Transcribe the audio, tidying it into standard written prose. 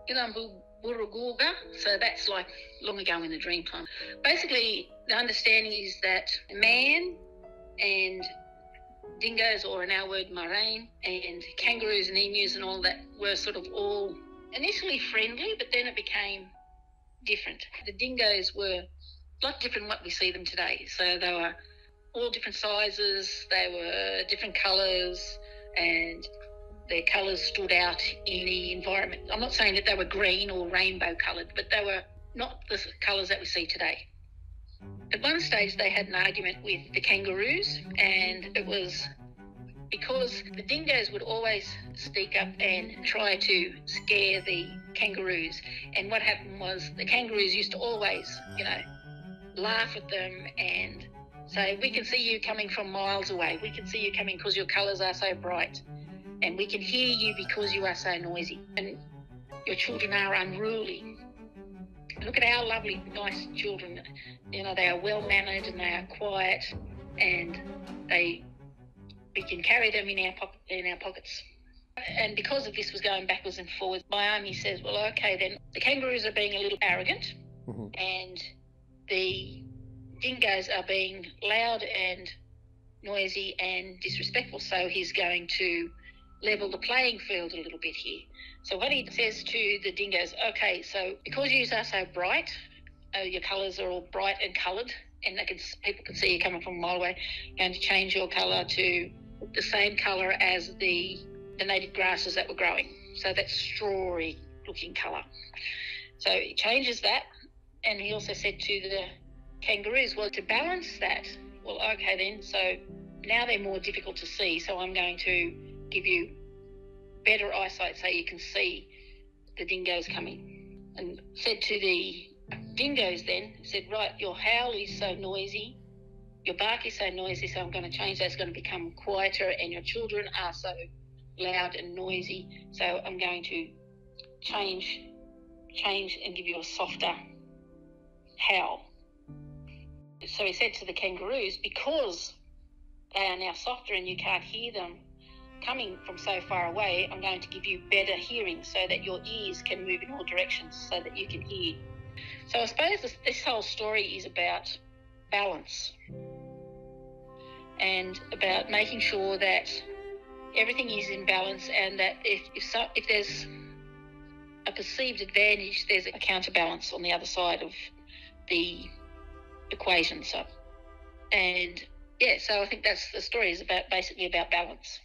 Ilamburugurga, so that's like long ago in the dream time. Basically, the understanding is that man and dingoes, or in our word, murrain, and kangaroos and emus and all that were sort of all initially friendly, but then it became different. The dingoes were a lot different what we see them today. So they were all different sizes, they were different colours, and their colours stood out in the environment. I'm not saying that they were green or rainbow coloured, but they were not the colours that we see today. At one stage, they had an argument with the kangaroos, and it was because the dingoes would always speak up and try to scare the kangaroos. And what happened was the kangaroos used to always, laugh at them and say, we can see you coming from miles away. We can see you coming because your colours are so bright. And we can hear you because you are so noisy. And your children are unruly. Look at our lovely, nice children. They are well-mannered and they are quiet, and we can carry them in our pockets. And because of this was going backwards and forwards, Miami says, well, okay, then the kangaroos are being a little arrogant, and the dingoes are being loud and noisy and disrespectful, so he's going to level the playing field a little bit here. So what he says to the dingoes, okay, so because you are so bright, your colours are all bright and coloured, and people can see you coming from a mile away, you're going to change your colour to the same colour as the native grasses that were growing. So that strawy looking colour. So he changes that, and he also said to the kangaroos, well, to balance that, well, okay then, so now they're more difficult to see, so I'm going to give you better eyesight so you can see the dingoes coming. And said to the dingoes then, said, right, your howl is so noisy, your bark is so noisy, so I'm going to change that. It's going to become quieter, and your children are so loud and noisy, so I'm going to change and give you a softer howl. So he said to the kangaroos, because they are now softer and you can't hear them coming from so far away, I'm going to give you better hearing so that your ears can move in all directions so that you can hear. So I suppose this whole story is about balance and about making sure that everything is in balance, and that if there's a perceived advantage, there's a counterbalance on the other side of the equation. So I think that's the story is basically about balance.